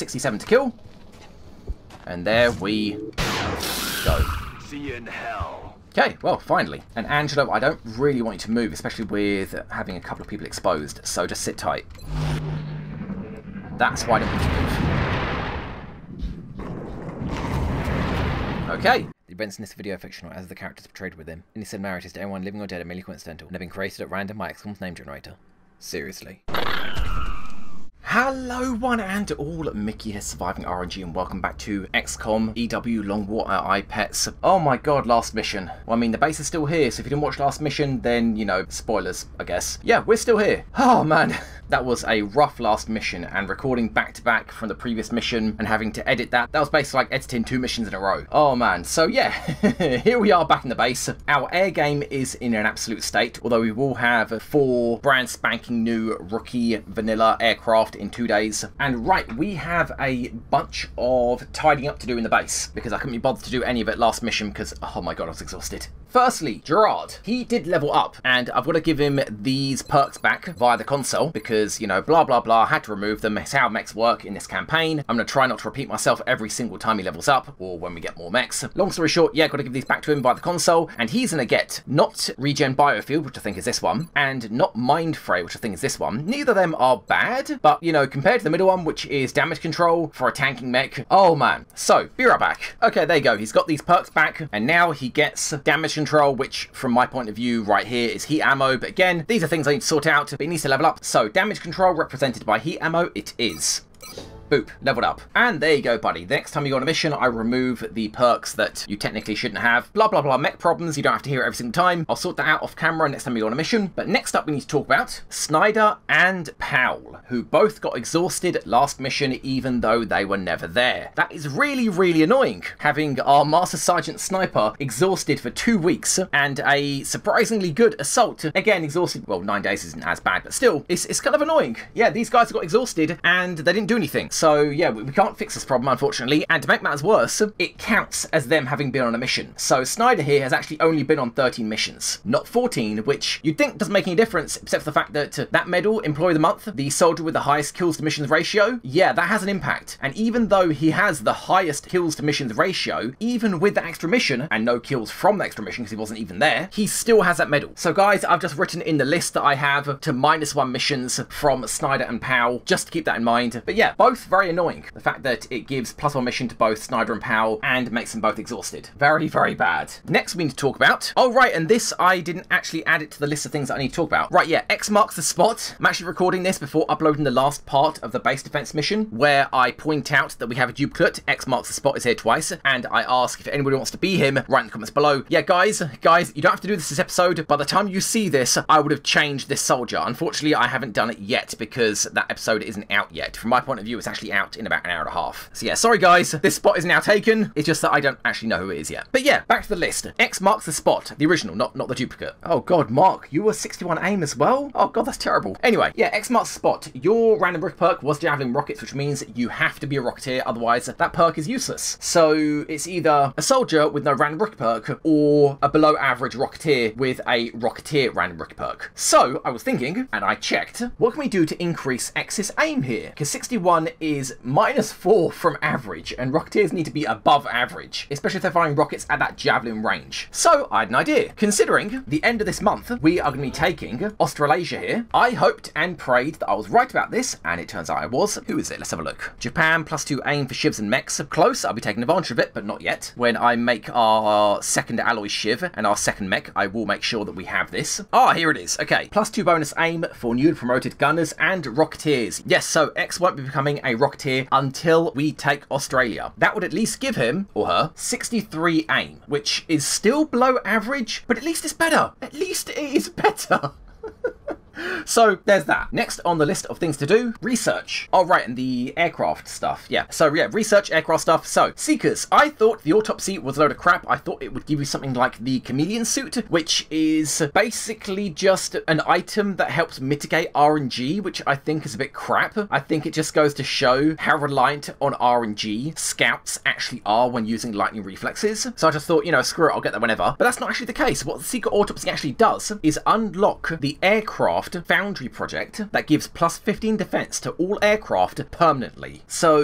67 to kill. And there we go. See you in hell. Okay, well, finally. And Angelo, I don't really want you to move, especially with having a couple of people exposed. So just sit tight. That's why I don't want you to move. Okay. The events in this video are fictional as the characters portrayed within. Any similarities to anyone living or dead are merely coincidental and have been created at random by XCOM's name generator. Seriously. Hello one and all, Mickey here, Surviving RNG, and welcome back to XCOM EW Longwater iPets. Oh my god, last mission. Well, I mean, the base is still here, so if you didn't watch last mission, then, you know, spoilers, I guess. Yeah, we're still here. Oh man, that was a rough last mission, and recording back to back from the previous mission and having to edit that was basically like editing 2 missions in a row. Oh man, so yeah, here we are back in the base. Our air game is in an absolute state, although we will have 4 brand spanking new rookie vanilla aircraft in 2 days. And right, we have a bunch of tidying up to do in the base because I couldn't be bothered to do any of it last mission because, oh my god, I was exhausted. Firstly, Gerard, he did level up, and I've got to give him these perks back via the console because, you know, blah blah blah, had to remove them. It's how mechs work in this campaign. I'm going to try not to repeat myself every single time he levels up or when we get more mechs. Long story short, yeah, got to give these back to him via the console, and he's going to get not Regen Biofield, which I think is this one, and not Mind Fray, which I think is this one. Neither of them are bad, but, you know, compared to the middle one, which is damage control for a tanking mech, oh man. So, be right back. Okay, there you go. He's got these perks back, and now he gets damage control, which from my point of view right here is heat ammo. But again, these are things I need to sort out, but he needs to level up. So, damage control represented by heat ammo, it is. Boop, leveled up. And there you go, buddy. The next time you go on a mission, I remove the perks that you technically shouldn't have. Blah, blah, blah, mech problems. You don't have to hear it every single time. I'll sort that out off camera next time you go on a mission. But next up, we need to talk about Snyder and Powell, who both got exhausted last mission, even though they were never there. That is really, really annoying, having our Master Sergeant Sniper exhausted for 2 weeks and a surprisingly good assault. Again, exhausted, well, 9 days isn't as bad, but still, it's kind of annoying. Yeah, these guys got exhausted and they didn't do anything. So yeah, we can't fix this problem, unfortunately, and to make matters worse, it counts as them having been on a mission. So Snyder here has actually only been on 13 missions, not 14, which you'd think doesn't make any difference, except for the fact that that medal, Employee of the Month, the soldier with the highest kills to missions ratio, yeah, that has an impact. And even though he has the highest kills to missions ratio, even with that extra mission, and no kills from the extra mission because he wasn't even there, he still has that medal. So guys, I've just written in the list that I have to -1 missions from Snyder and Powell, just to keep that in mind. But yeah, both very annoying. The fact that it gives +1 mission to both Snyder and Powell and makes them both exhausted. Very, very bad. Next we need to talk about... Oh, right, and this, I didn't actually add it to the list of things that I need to talk about. Right, yeah, X marks the spot. I'm actually recording this before uploading the last part of the base defense mission, where I point out that we have a duplicate. X marks the spot is here twice, and I ask if anybody wants to be him, write in the comments below. Yeah, guys, you don't have to do this episode. By the time you see this, I would have changed this soldier. Unfortunately, I haven't done it yet because that episode isn't out yet. From my point of view, it's actually out in about an hour and a half. So yeah, sorry guys, this spot is now taken. It's just that I don't actually know who it is yet. But yeah, back to the list. X marks the spot, the original, not the duplicate. Oh god, Mark, you were 61 aim as well? Oh god, that's terrible. Anyway, yeah, X marks the spot. Your random brick perk was javelin rockets, which means you have to be a rocketeer, otherwise that perk is useless. So it's either a soldier with no random brick perk or a below average rocketeer with a rocketeer random brick perk. So I was thinking, and I checked, what can we do to increase X's aim here? Because 61 is -4 from average, and rocketeers need to be above average, especially if they're firing rockets at that javelin range. So I had an idea. Considering the end of this month, we are going to be taking Australasia here. I hoped and prayed that I was right about this, and it turns out I was. Who is it? Let's have a look. Japan, +2 aim for shivs and mechs. Close. I'll be taking advantage of it, but not yet. When I make our second alloy shiv and our second mech, I will make sure that we have this. Ah, here it is. Okay. +2 bonus aim for newly promoted gunners and rocketeers. Yes, so X won't be becoming a rocketeer until we take Australia. That would at least give him, or her, 63 aim, which is still below average, but at least it's better. At least it is better. So there's that. Next on the list of things to do, research. Oh right, and the aircraft stuff. Yeah, so yeah, research, aircraft stuff. So, Seekers. I thought the autopsy was a load of crap. I thought it would give you something like the chameleon suit, which is basically just an item that helps mitigate RNG, which I think is a bit crap. I think it just goes to show how reliant on RNG scouts actually are when using lightning reflexes. So I just thought, you know, screw it, I'll get that whenever. But that's not actually the case. What the Secret Autopsy actually does is unlock the aircraft aircraft foundry project that gives plus 15 defense to all aircraft permanently. So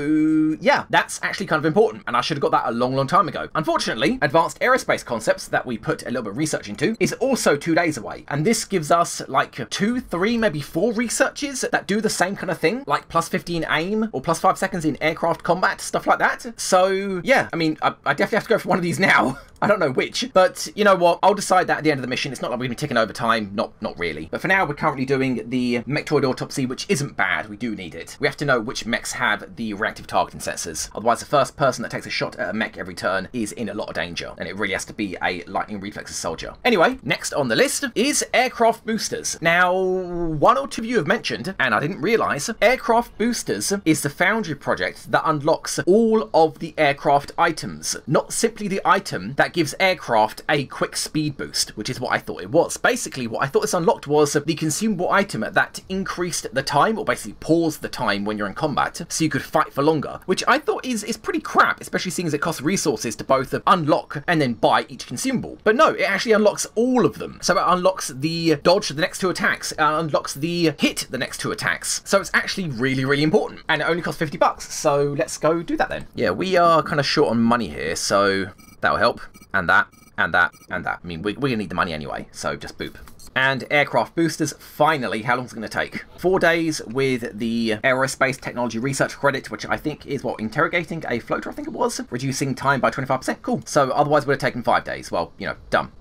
yeah, that's actually kind of important, and I should have got that a long time ago. Unfortunately, Advanced Aerospace Concepts that we put a little bit of research into is also 2 days away, and this gives us like 2, 3, maybe 4 researches that do the same kind of thing, like plus 15 aim or plus 5 seconds in aircraft combat, stuff like that. So yeah, I mean, I definitely have to go for one of these now. I don't know which, but you know what? I'll decide that at the end of the mission. It's not like we're going to be ticking over time. Not really. But for now, we're currently doing the mechtoid autopsy, which isn't bad. We do need it. We have to know which mechs have the reactive targeting sensors. Otherwise, the first person that takes a shot at a mech every turn is in a lot of danger, and it really has to be a lightning reflexes soldier. Anyway, next on the list is aircraft boosters. Now, 1 or 2 of you have mentioned, and I didn't realise, aircraft boosters is the foundry project that unlocks all of the aircraft items, not simply the item that gives aircraft a quick speed boost, which is what I thought it was. Basically, what I thought this unlocked was the consumable item that increased the time, or basically paused the time when you're in combat, so you could fight for longer, which I thought is pretty crap, especially seeing as it costs resources to both unlock and then buy each consumable. But no, it actually unlocks all of them. So it unlocks the dodge the next 2 attacks, it unlocks the hit the next 2 attacks. So it's actually really important, and it only costs $50. So let's go do that then. Yeah, we are kind of short on money here, so that'll help. And that, and that, and that. I mean, we're going to need the money anyway, so just boop. And aircraft boosters, finally, how long is it going to take? 4 days with the aerospace technology research credit, which I think is, what, interrogating a floater, I think it was? Reducing time by 25%, cool. So otherwise it would have taken 5 days. Well, you know, dumb.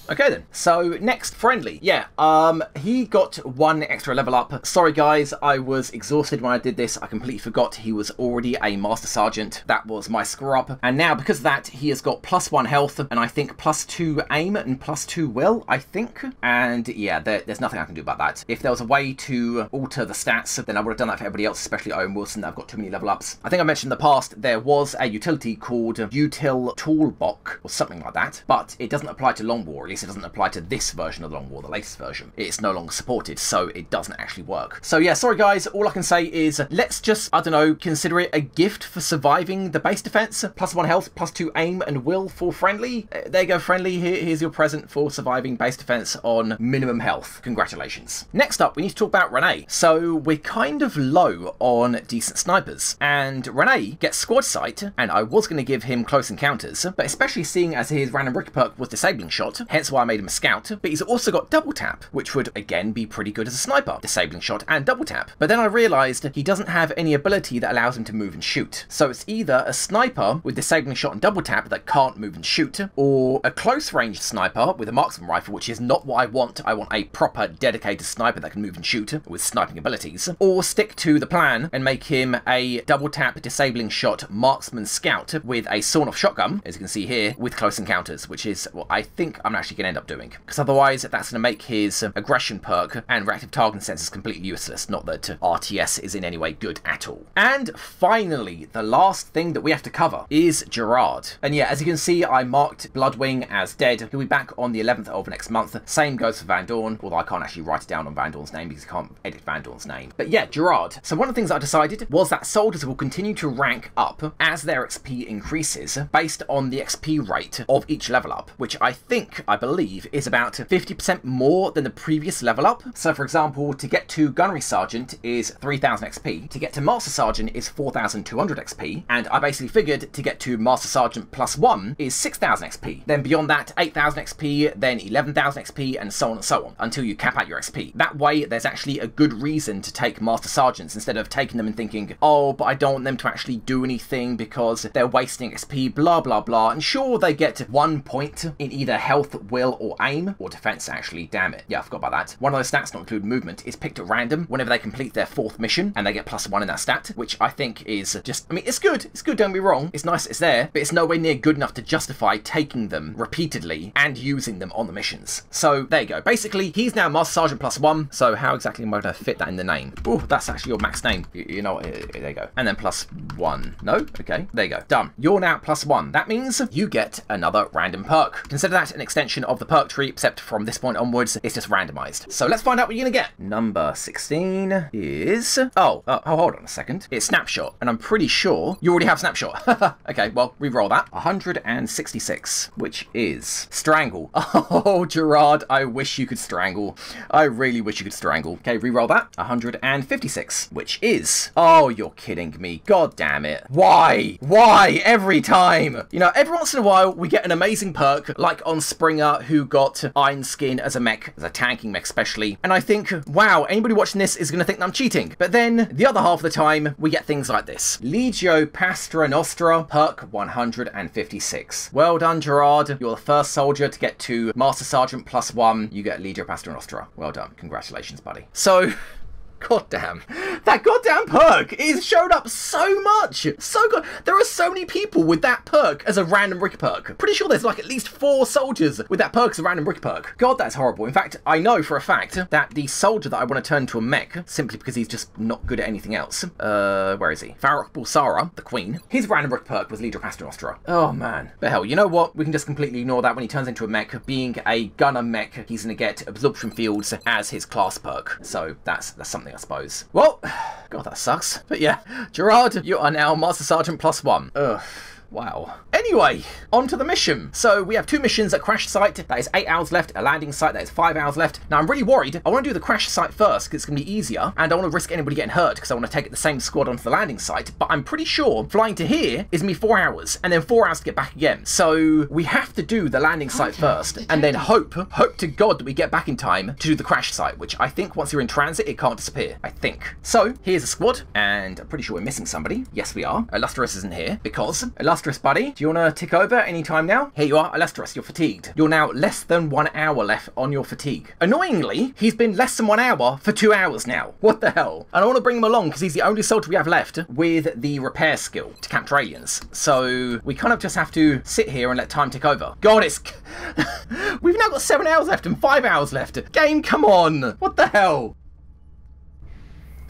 Okay then, so next, friendly. Yeah, he got 1 extra level up. Sorry guys, I was exhausted when I did this. I completely forgot he was already a Master Sergeant. That was my screw up. And now, because of that, he has got plus 1 health, and I think plus 2 aim and plus 2 will, I think. And yeah, there's nothing I can do about that. If there was a way to alter the stats, then I would have done that for everybody else, especially Owen Wilson, that I've got too many level ups. I think I mentioned in the past, there was a utility called Util Toolbox, or something like that, but it doesn't apply to Long War. It doesn't apply to this version of the Long War, the latest version. It's no longer supported, so it doesn't actually work. So yeah, sorry guys, all I can say is let's just, I don't know, consider it a gift for surviving the base defense. Plus 1 health, plus 2 aim and will for friendly. There you go, friendly. Here's your present for surviving base defense on minimum health. Congratulations. Next up, we need to talk about Renee. So we're kind of low on decent snipers, and Renee gets squad sight, and I was going to give him close encounters, but especially seeing as his random rookie perk was disabling shot, hence why I made him a scout, but he's also got double tap, which would again be pretty good as a sniper, disabling shot and double tap. But then I realised he doesn't have any ability that allows him to move and shoot. So it's either a sniper with disabling shot and double tap that can't move and shoot, or a close range sniper with a marksman rifle, which is not what I want. I want a proper dedicated sniper that can move and shoot with sniping abilities, or stick to the plan and make him a double tap disabling shot marksman scout with a sawn-off shotgun, as you can see here, with close encounters, which is what I think I'm actually going to end up doing. Because otherwise that's going to make his aggression perk and reactive targeting sensors completely useless. Not that RTS is in any way good at all. And finally, the last thing that we have to cover is Gerard. And yeah, as you can see, I marked Bloodwing as dead. He'll be back on the 11th of next month. Same goes for Van Dorn, although I can't actually write it down on Van Dorn's name because I can't edit Van Dorn's name. But yeah, Gerard. So one of the things I decided was that soldiers will continue to rank up as their XP increases based on the XP rate of each level up, which I believe is about 50% more than the previous level up. So for example, to get to Gunnery Sergeant is 3000 XP, to get to Master Sergeant is 4200 XP, and I basically figured to get to Master Sergeant plus 1 is 6000 XP. Then beyond that, 8000 XP, then 11,000 XP, and so on, until you cap out your XP. That way, there's actually a good reason to take Master Sergeants instead of taking them and thinking, oh, but I don't want them to actually do anything because they're wasting XP, blah, blah, blah. And sure, they get 1 point in either health, will, or aim, or defense, actually, damn it. Yeah, I forgot about that. One of those stats not include movement is picked at random whenever they complete their 4th mission, and they get plus 1 in that stat, which I think is just, I mean, it's good, don't get me wrong, it's nice it's there, but it's nowhere near good enough to justify taking them repeatedly and using them on the missions. So, there you go. Basically, he's now Master Sergeant plus 1, so how exactly am I going to fit that in the name? Oh, that's actually your max name. You know what, there you go. And then plus 1. No? Okay, there you go. Done. You're now plus 1. That means you get another random perk. Consider that an extension of the perk tree, except from this point onwards, it's just randomized. So let's find out what you're gonna get. Number 16 is... oh, hold on a second. It's Snapshot, and I'm pretty sure you already have Snapshot. Okay, well, re-roll that. 166, which is Strangle. Oh, Gerard, I wish you could Strangle. I really wish you could Strangle. Okay, re-roll that. 156, which is... oh, you're kidding me. God damn it. Why? Why? Every time. You know, every once in a while, we get an amazing perk, like on Springer, who got Iron Skin as a mech, as a tanking mech especially. And I think, wow, anybody watching this is going to think that I'm cheating. But then, the other half of the time, we get things like this. Legio Pastra Nostra, perk 156. Well done, Gerard. You're the first soldier to get to Master Sergeant +1. You get Legio Pastra Nostra. Well done. Congratulations, buddy. So... goddamn. That goddamn perk is showed up so much. So good. There are so many people with that perk as a random Rick perk. Pretty sure there's like at least 4 soldiers with that perk as a random Rick perk. God, that's horrible. In fact, I know for a fact that the soldier that I want to turn into a mech, simply because he's just not good at anything else. Where is he? Farrokh Bulsara, the queen. His random Rick perk was Legio Pastra Nostra. Oh, man. But hell, you know what? We can just completely ignore that when he turns into a mech. Being a gunner mech, he's going to get absorption fields as his class perk. So that's something, I suppose. Well, God, that sucks. But yeah, Gerard, you are now Master Sergeant +1. Ugh. Wow. Anyway, on to the mission. So we have 2 missions at crash site. That is 8 hours left. A landing site, that is 5 hours left. Now I'm really worried. I want to do the crash site first because it's going to be easier. And I want to risk anybody getting hurt because I want to take the same squad onto the landing site. But I'm pretty sure flying to here is going to be 4 hours. And then 4 hours to get back again. So we have to do the landing site first. And then hope to God that we get back in time to do the crash site. Which I think once you're in transit, it can't disappear. I think. So here's a squad. And I'm pretty sure we're missing somebody. Yes, we are. Illustrious isn't here because... Illustrious, buddy, do you want to tick over any time now? Here you are, Illustrious, you're fatigued. You're now less than 1 hour left on your fatigue. Annoyingly, he's been less than 1 hour for 2 hours now. What the hell? And I want to bring him along because he's the only soldier we have left with the repair skill to capture aliens. So we kind of just have to sit here and let time tick over. God, it's... we've now got 7 hours left and 5 hours left. Game, come on. What the hell?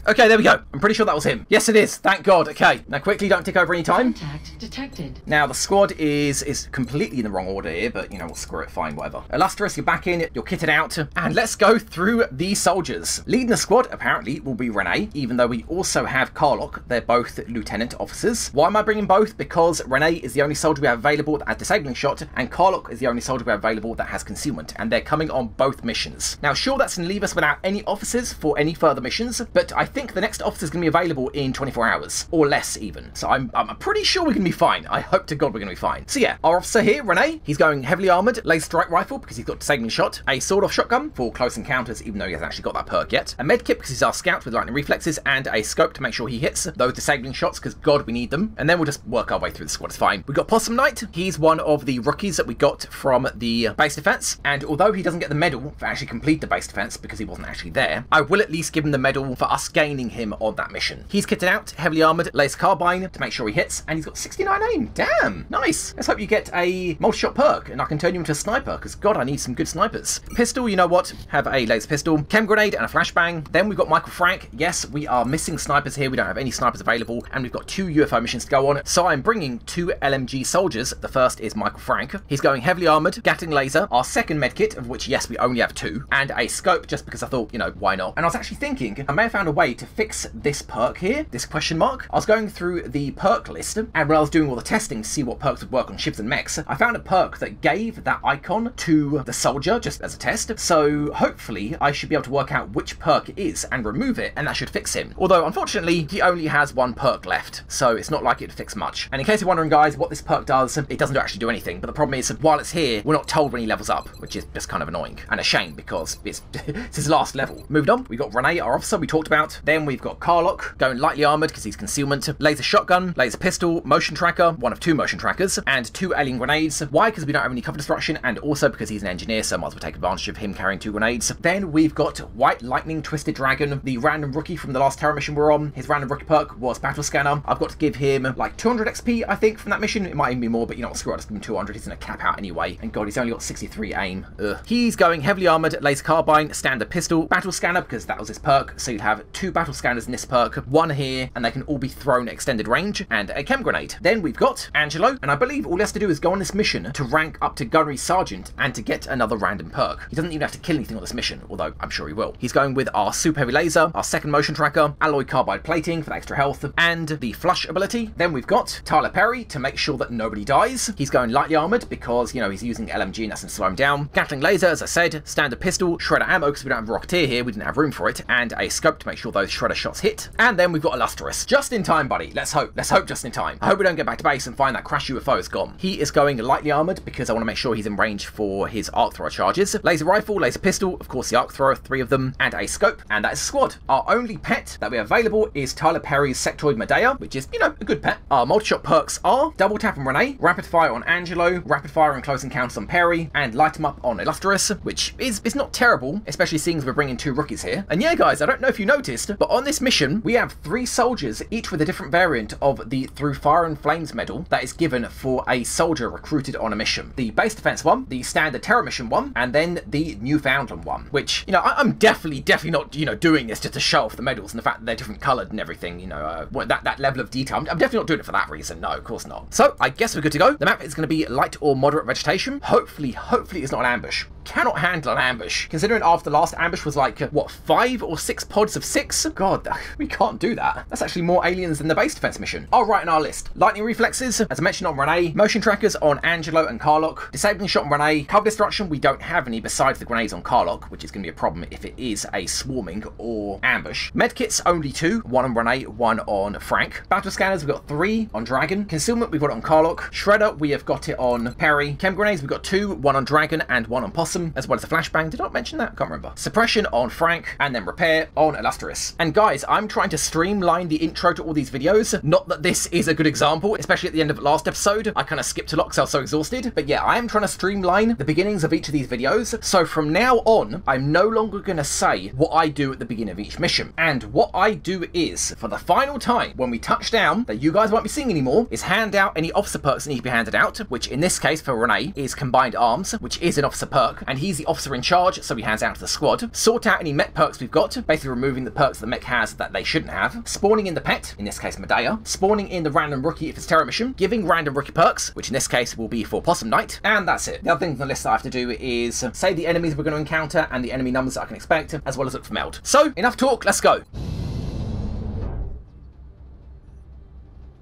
Okay, there we go. I'm pretty sure that was him. Yes, it is. Thank God. Okay, now quickly, don't tick over any time. Contact detected. Now, the squad is completely in the wrong order here, but, you know, we'll screw it. Fine, whatever. Illustrious, you're back in. You're kitted out. And let's go through the soldiers. Leading the squad, apparently, will be Renee, even though we also have Karlok. They're both lieutenant officers. Why am I bringing both? Because Renee is the only soldier we have available that has disabling shot, and Karlok is the only soldier we have available that has concealment, and they're coming on both missions. Now, sure, that's going to leave us without any officers for any further missions, but I think the next officer is going to be available in 24 hours, or less even. So I'm pretty sure we're going to be fine. I hope to God we're going to be fine. So yeah, our officer here, Renee, he's going heavily armoured, laser strike rifle because he's got disabling shot, a sawed-off shotgun for close encounters, even though he hasn't actually got that perk yet, a med kit because he's our scout with lightning reflexes, and a scope to make sure he hits those disabling shots because God, we need them. And then we'll just work our way through the squad. It's fine. We got Possum Knight. He's one of the rookies that we got from the base defense, and although he doesn't get the medal for actually complete the base defense because he wasn't actually there, I will at least give him the medal for us gaining him on that mission. He's kitted out, heavily armoured, laser carbine to make sure he hits, and he's got 69 aim. Damn, nice. Let's hope you get a multi-shot perk, and I can turn you into a sniper, because God, I need some good snipers. Pistol, you know what? Have a laser pistol, chem grenade, and a flashbang. Then we've got Michael Frank. Yes, we are missing snipers here. We don't have any snipers available, and we've got 2 UFO missions to go on. So I'm bringing 2 LMG soldiers. The first is Michael Frank. He's going heavily armoured, Gatling laser, our second medkit, of which, yes, we only have 2, and a scope, just because I thought, you know, why not? And I was actually thinking, I may have found a way to fix this perk here, this question mark. I was going through the perk list, and when I was doing all the testing to see what perks would work on ships and mechs, I found a perk that gave that icon to the soldier, just as a test. So hopefully I should be able to work out which perk it is and remove it, and that should fix him. Although, unfortunately, he only has 1 perk left, so it's not like it'd fix much. And in case you're wondering, guys, what this perk does, it doesn't actually do anything, but the problem is, while it's here, we're not told when he levels up, which is just kind of annoying, and a shame, because it's, it's his last level. Moved on, we've got Renee, our officer, we talked about. Then we've got Karlok, going lightly armoured, because he's concealment, laser shotgun, laser pistol, motion tracker, one of 2 motion trackers, and 2 alien grenades. Why? Because we don't have any cover destruction, and also because he's an engineer, so I might as well take advantage of him carrying 2 grenades. Then we've got White Lightning Twisted Dragon, the random rookie from the last Terror mission we're on. His random rookie perk was Battle Scanner. I've got to give him like 200 XP, I think, from that mission. It might even be more, but you know what, screw it, I'll just give him 200. He's going to cap out anyway. And God, he's only got 63 aim. Ugh. He's going heavily armoured, laser carbine, standard pistol, Battle Scanner, because that was his perk, so you'd have 2 2 battle scanners in this perk, 1 here, and they can all be thrown at extended range, and a chem grenade. Then we've got Angelo, and I believe all he has to do is go on this mission to rank up to Gunnery Sergeant and to get another random perk. He doesn't even have to kill anything on this mission, although I'm sure he will. He's going with our super heavy laser, our second motion tracker, alloy carbide plating for the extra health, and the flush ability. Then we've got Tyler Perry to make sure that nobody dies. He's going lightly armoured because, you know, he's using LMG and that's going to slow him down. Gatling laser, as I said, standard pistol, shredder ammo because we don't have a Rocketeer here, we didn't have room for it, and a scope to make sure those shredder shots hit. And then we've got Illustrious. Just in time, buddy. Let's hope. Let's hope just in time. I hope we don't get back to base and find that crash UFO is gone. He is going lightly armoured because I want to make sure he's in range for his arc thrower charges. Laser rifle, laser pistol, of course the arc thrower, 3 of them, and a scope, and that is a squad. Our only pet that we have available is Tyler Perry's Sectoid Medea, which is, you know, a good pet. Our multi-shot perks are Double Tap on Renee, Rapid Fire on Angelo, Rapid Fire and Close Encounters on Perry, and Light 'em Up on Illustrious, which is not terrible, especially seeing as we're bringing 2 rookies here. And yeah, guys, I don't know if you noticed, but on this mission, we have 3 soldiers, each with a different variant of the Through Fire and Flames medal that is given for a soldier recruited on a mission. The base defense one, the standard terror mission one, and then the Newfoundland one, which, you know, I'm definitely not, you know, doing this just to show off the medals and the fact that they're different coloured and everything, you know, that level of detail. I'm definitely not doing it for that reason. No, of course not. So I guess we're good to go. The map is going to be light or moderate vegetation. Hopefully it's not an ambush. Cannot handle an ambush. Considering after the last ambush was like, what, 5 or 6 pods of 6? God, we can't do that. That's actually more aliens than the base defense mission. All right, in our list. Lightning reflexes, as I mentioned on Renee. Motion trackers on Angelo and Carlock. Disabling shot on Renee. Cover destruction, we don't have any besides the grenades on Carlock, which is going to be a problem if it is a swarming or ambush. Medkits, only 2. 1 on Renee, 1 on Frank. Battle scanners, we've got 3 on Dragon. Concealment, we've got it on Carlock. Shredder, we have got it on Perry. Chem grenades, we've got 2. 1 on Dragon and 1 on Possum, as well as a flashbang. Did I not mention that? I can't remember. Suppression on Frank, and then repair on Illustrious. And guys, I'm trying to streamline the intro to all these videos. Not that this is a good example, especially at the end of the last episode. I kind of skipped a lot because I was so exhausted. But yeah, I am trying to streamline the beginnings of each of these videos. So from now on, I'm no longer going to say what I do at the beginning of each mission. And what I do is, for the final time, when we touch down, that you guys won't be seeing anymore, is hand out any officer perks that need to be handed out, which in this case for Renee is Combined Arms, which is an officer perk, and he's the officer in charge, so he hands out to the squad. Sort out any mech perks we've got, basically removing the perks the mech has that they shouldn't have. Spawning in the pet, in this case Medea. Spawning in the random rookie if it's terror mission. Giving random rookie perks, which in this case will be for Possum Night. And that's it. The other thing on the list that I have to do is say the enemies we're going to encounter and the enemy numbers that I can expect, as well as look for meld. So, enough talk, let's go.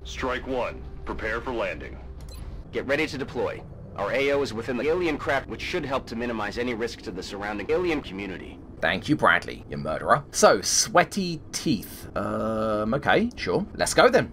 Strike 1. Prepare for landing. Get ready to deploy. Our AO is within the alien craft, which should help to minimize any risk to the surrounding alien community. Thank you, Bradley, you murderer. So, sweaty teeth. Okay, sure. Let's go then.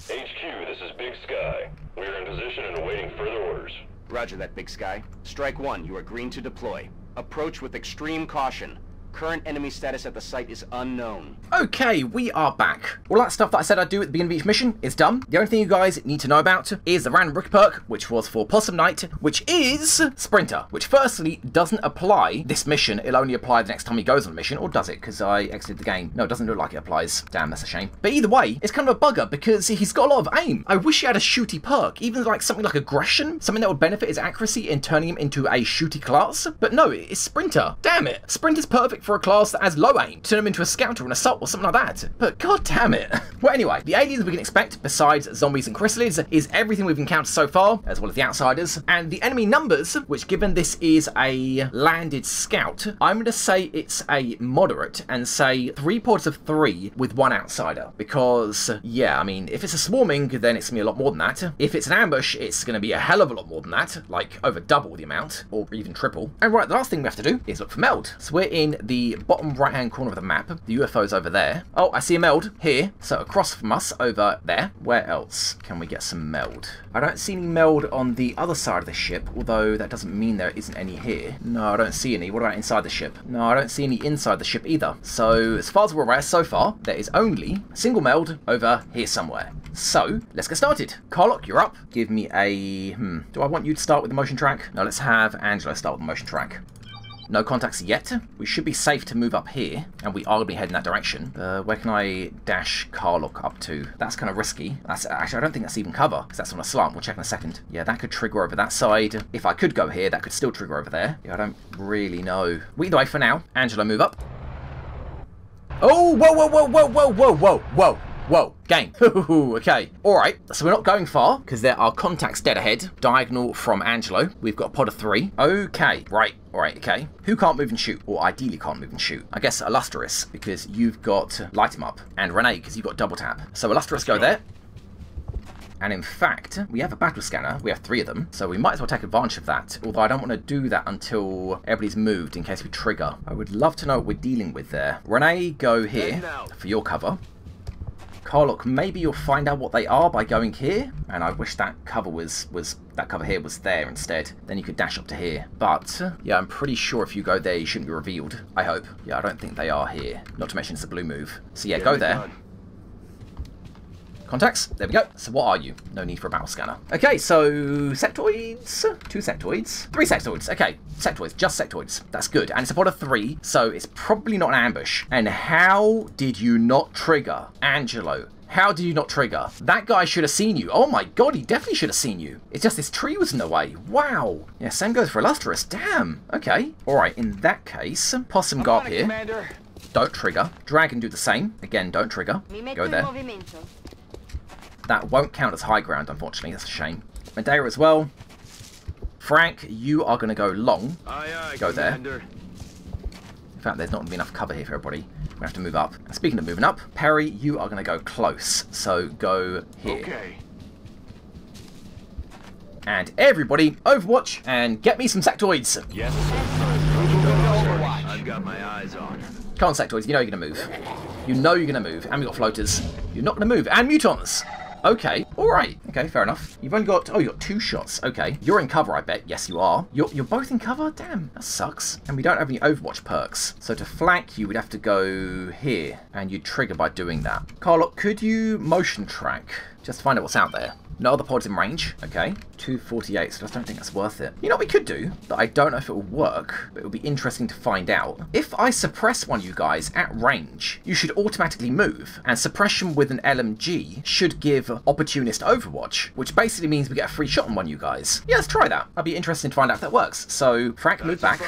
HQ, this is Big Sky. We are in position and awaiting further orders. Roger that, Big Sky. Strike 1, you are green to deploy. Approach with extreme caution. Current enemy status at the site is unknown. Okay, we are back. All that stuff that I said I'd do at the beginning of each mission is done. The only thing you guys need to know about is the random rookie perk, which was for Possum Night, which is Sprinter, which firstly doesn't apply this mission. It'll only apply the next time he goes on a mission, or does it? Because I exited the game. No, it doesn't look like it applies. Damn, that's a shame. But either way, it's kind of a bugger because he's got a lot of aim. I wish he had a shooty perk, even like something like aggression, something that would benefit his accuracy in turning him into a shooty class. But no, it's Sprinter. Damn it. Sprinter's perfect for a class that has low aim. Turn him into a scout or an assault or something like that. But god damn it. Well, anyway, the aliens we can expect, besides zombies and chrysalids, is everything we've encountered so far, as well as the outsiders. And the enemy numbers, which given this is a landed scout, I'm going to say it's a moderate and say 3 pods of 3 with 1 outsider. Because, yeah, I mean, if it's a swarming, then it's going to be a lot more than that. If it's an ambush, it's going to be a hell of a lot more than that, like over double the amount, or even triple. And right, the last thing we have to do is look for meld. So we're in the bottom right-hand corner of the map. The UFO's over there. Oh, I see a meld here. So across from us over there. Where else can we get some meld? I don't see any meld on the other side of the ship, although that doesn't mean there isn't any here. No, I don't see any. What about inside the ship? No, I don't see any inside the ship either. So as far as we're aware so far, there is only a single meld over here somewhere. So let's get started. Carlock, you're up. Give me a... Do I want you to start with the motion track? No, let's have Angelo start with the motion track. No contacts yet. We should be safe to move up here, and we are going to be heading that direction. Where can I dash Carlock up to? That's kind of risky. That's actually, I don't think that's even cover, because that's on a slant. We'll check in a second. Yeah, that could trigger over that side. If I could go here, that could still trigger over there. Yeah, I don't really know. Well, either way, for now, Angelo, move up. Oh, whoa, whoa, whoa, whoa, whoa, whoa, whoa, whoa. Whoa, game. Okay, alright, so we're not going far, because there are contacts dead ahead, diagonal from Angelo. We've got a pod of 3. Okay, right, alright, okay. Who can't move and shoot, or ideally can't move and shoot? I guess Illustrious, because you've got Light Him Up, and Renee, because you've got Double Tap. So Illustrious, go there. And in fact, we have a battle scanner. We have 3 of them, so we might as well take advantage of that. Although I don't want to do that until everybody's moved, in case we trigger. I would love to know what we're dealing with there. Renee, go here for your cover. Carlock, maybe you'll find out what they are by going here, and I wish that cover that cover here was there instead. Then you could dash up to here. But yeah, I'm pretty sure if you go there, you shouldn't be revealed. I hope. Yeah, I don't think they are here. Not to mention it's a blue move. So yeah, go there. Contacts, there we go. So what are you? No need for a battle scanner. Okay, so sectoids, 2 sectoids, 3 sectoids. Okay, sectoids, just sectoids. That's good. And it's a pod of 3, so it's probably not an ambush. And how did you not trigger, Angelo? How did you not trigger? That guy should have seen you. Oh my god, he definitely should have seen you. It's just this tree was in the way. Wow. Yeah, same goes for Illustrious. Damn. Okay. Alright, in that case, Possum, go up here. Commander. Don't trigger. Dragon, do the same. Again, don't trigger. Go there. That won't count as high ground, unfortunately. That's a shame. Madeira as well. Frank, you are going to go long. Go there. In fact, there's not going to be enough cover here for everybody. We're going to have to move up. And speaking of moving up, Perry, you are going to go close. So go here. Okay. And everybody, Overwatch, and get me some sectoids. Yes. I've got my eyes on. Come on, sectoids, you know you're going to move. You know you're going to move. And we've got floaters. You're not going to move. And mutons. Okay, alright. Okay, fair enough. You've only got... Oh, you got 2 shots. Okay. You're in cover, I bet. Yes, you are. You're both in cover? Damn, that sucks. And we don't have any Overwatch perks. So to flank, you would have to go here. And you'd trigger by doing that. Carlock, could you motion track? Just to find out what's out there. No other pods in range. Okay. 248, so I just don't think that's worth it. You know what we could do? That I don't know if it will work, but it will be interesting to find out. If I suppress one of you guys at range, you should automatically move. And suppression with an LMG should give opportunist Overwatch, which basically means we get a free shot on one of you guys. Yeah, let's try that. I'd be interested to find out if that works. So, Frank, move back.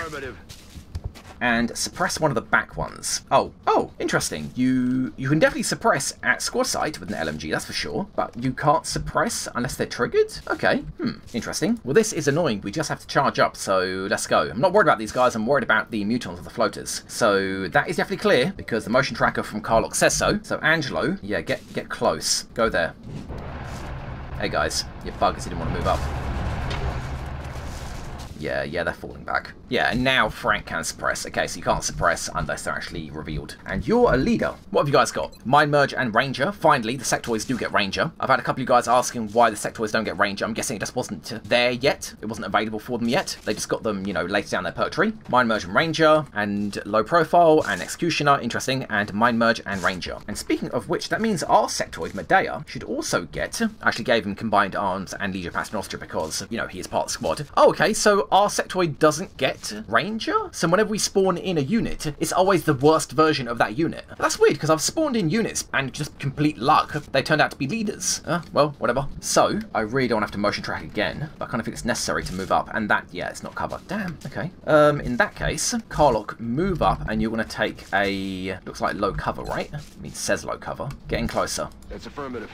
And suppress one of the back ones. Oh, interesting. You can definitely suppress at squad sight with an LMG, that's for sure. But you can't suppress unless they're triggered? Okay, interesting. Well, this is annoying. We just have to charge up, so let's go. I'm not worried about these guys. I'm worried about the mutons or the floaters. So that is definitely clear, because the motion tracker from Carlock says so. So Angelo, yeah, get close. Go there. Hey guys, you buggers, you didn't want to move up. Yeah, they're falling back. Yeah, and now Frank can suppress. Okay, so you can't suppress unless they're actually revealed. And you're a leader. What have you guys got? Mind Merge and Ranger. Finally, the sectoids do get Ranger. I've had a couple of you guys asking why the sectoids don't get Ranger. I'm guessing it just wasn't there yet. It wasn't available for them yet. They just got them, you know, later down their perk tree. Mind Merge and Ranger, and Low Profile, and Executioner, interesting, and Mind Merge and Ranger. And speaking of which, that means our sectoid, Medea, should also get... I actually gave him Combined Arms and Legion Paternoster because, you know, he is part of the squad. Oh, okay, so our sectoid doesn't get Ranger? So whenever we spawn in a unit, it's always the worst version of that unit. That's weird, because I've spawned in units, and just complete luck, they turned out to be leaders. Well, whatever. So, I really don't have to motion track again, but I kind of think it's necessary to move up, and that, yeah, it's not cover. Damn, okay. In that case, Carlock, move up, and you're going to take a, looks like low cover, right? I mean, it says low cover. Getting closer. That's affirmative.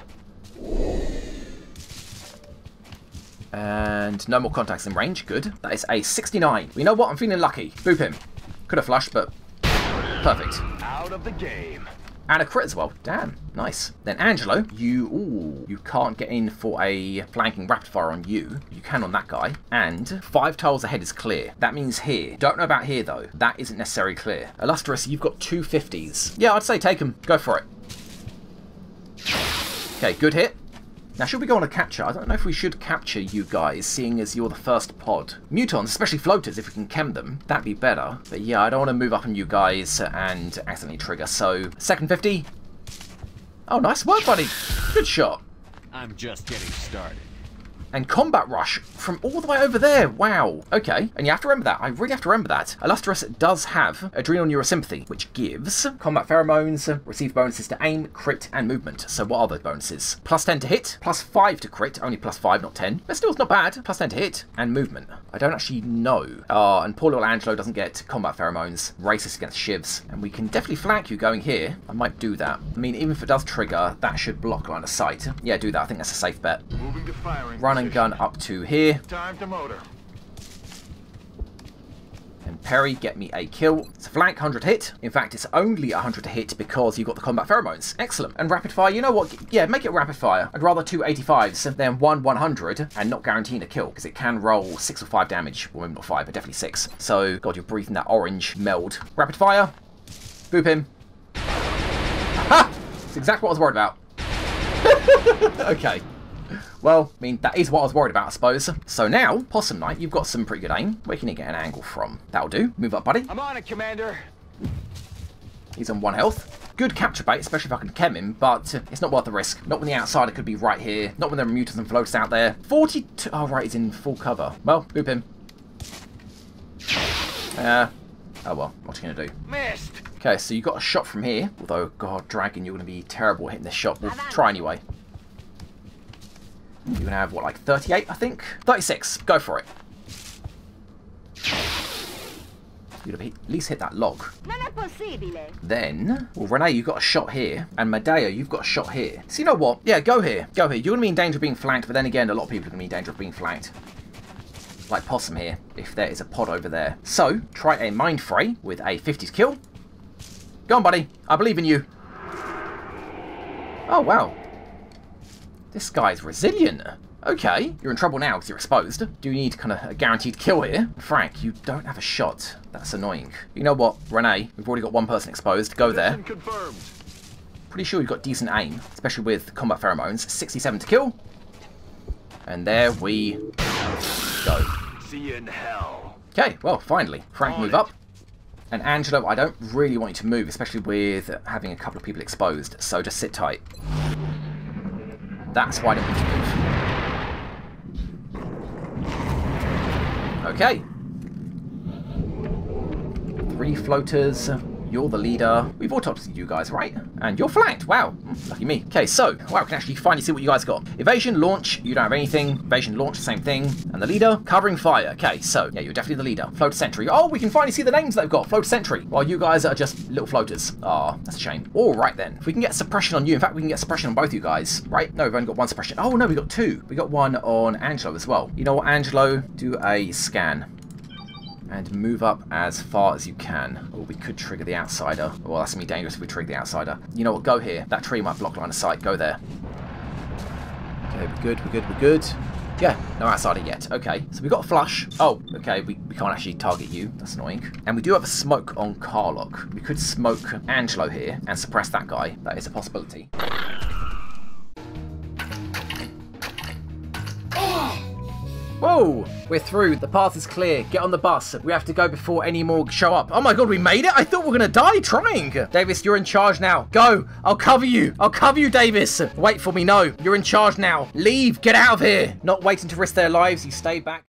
And no more contacts in range. Good. That is a 69. You know what? I'm feeling lucky. Boop him. Could have flushed, but perfect. Out of the game. And a crit as well. Damn. Nice. Then Angelo, you can't get in for a flanking rapid fire on you. You can on that guy. And 5 tiles ahead is clear. That means here. Don't know about here, though. That isn't necessarily clear. Illustrious, you've got 2 50s. Yeah, I'd say take them. Go for it. Okay, good hit. Now, should we go on a capture? I don't know if we should capture you guys, seeing as you're the first pod. Mutons, especially floaters, if we can chem them, that'd be better. But yeah, I don't want to move up on you guys and accidentally trigger. So, second 50. Oh, nice work, buddy. Good shot. I'm just getting started. And combat rush from all the way over there. Wow. Okay. And you have to remember that. I really have to remember that. Illustrious does have adrenal neurosympathy, which gives combat pheromones, receive bonuses to aim, crit, and movement. So what are those bonuses? Plus 10 to hit, plus 5 to crit, only plus 5, not 10. But still, it's not bad. Plus 10 to hit, and movement. I don't actually know. And poor little Angelo doesn't get combat pheromones, races against shivs. And we can definitely flank you going here. I might do that. I mean, even if it does trigger, that should block line of sight. Yeah, do that. I think that's a safe bet. Moving to firing Run and gun up to here. Time to motor. And Perry, get me a kill. It's a flank, 100 hit. In fact, it's only 100 to hit because you've got the combat pheromones. Excellent. And rapid fire, you know what? Yeah, make it rapid fire. I'd rather 2 85s than 1 100 and not guaranteeing a kill because it can roll 6 or 5 damage. Well, maybe not 5, but definitely 6. So, God, you're breathing that orange meld. Rapid fire. Boop him. Ha! That's exactly what I was worried about. Okay. Well, I mean, that is what I was worried about, I suppose. So now, Possum Knight, you've got some pretty good aim. Where can you get an angle from? That'll do. Move up, buddy. I'm on it, Commander. He's on 1 health. Good capture bait, especially if I can chem him, but it's not worth the risk. Not when the outsider could be right here. Not when there are mutants and floaters out there. 42... Oh, right, he's in full cover. Well, boop him. Oh, well, what are you going to do? Missed. Okay, so you got a shot from here. Although, God, Dragon, you're going to be terrible hitting this shot. We'll try anyway. You're going to have, what, like 38, I think? 36. Go for it. You'd have at least hit that log. Then, well, Renee, you've got a shot here. And Medea, you've got a shot here. So you know what? Yeah, go here. Go here. You're going to be in danger of being flanked, but then again, a lot of people are going to be in danger of being flanked. Like Possum here, if there is a pod over there. So, try a Mind Fray with a 50s kill. Go on, buddy. I believe in you. Oh, wow. This guy's resilient. Okay, you're in trouble now because you're exposed. Do you need kind of a guaranteed kill here? Frank, you don't have a shot. That's annoying. You know what, Renee? We've already got 1 person exposed. Go there. Confirmed. Pretty sure you've got decent aim, especially with combat pheromones. 67 to kill. And there we go. See you in hell. Okay, well, finally. Frank, move up. And Angelo, I don't really want you to move, especially with having a couple of people exposed. So just sit tight. That's why I don't want you to move. Okay. 3 floaters. You're the leader. We've auto-opted you guys, right? And you're flanked. Wow. Lucky me. Okay, so, wow, we can actually finally see what you guys got. Evasion, launch. You don't have anything. Evasion, launch, same thing. And the leader, covering fire. Okay, so, yeah, you're definitely the leader. Floater sentry. Oh, we can finally see the names they've got. Floater sentry. While you guys are just little floaters. Ah, that's a shame. All right, then. If we can get suppression on you. In fact, we can get suppression on both you guys, right? No, we've only got 1 suppression. Oh, no, we got 2. We got 1 on Angelo as well. You know what, Angelo? Do a scan. And move up as far as you can. Or we could trigger the outsider. Well, that's going to be dangerous if we trigger the outsider. You know what? Go here. That tree might block line of sight. Go there. Okay, we're good, we're good, we're good. Yeah, no outsider yet. Okay, so we got a flush. Oh, okay, we can't actually target you. That's annoying. And we do have a smoke on Carlock. We could smoke Angelo here and suppress that guy. That is a possibility. Whoa! We're through. The path is clear. Get on the bus. We have to go before any more show up. Oh my god, we made it? I thought we were going to die trying. Davis, you're in charge now. Go. I'll cover you. I'll cover you, Davis. Wait for me. No. You're in charge now. Leave. Get out of here. Not waiting to risk their lives. You stay back.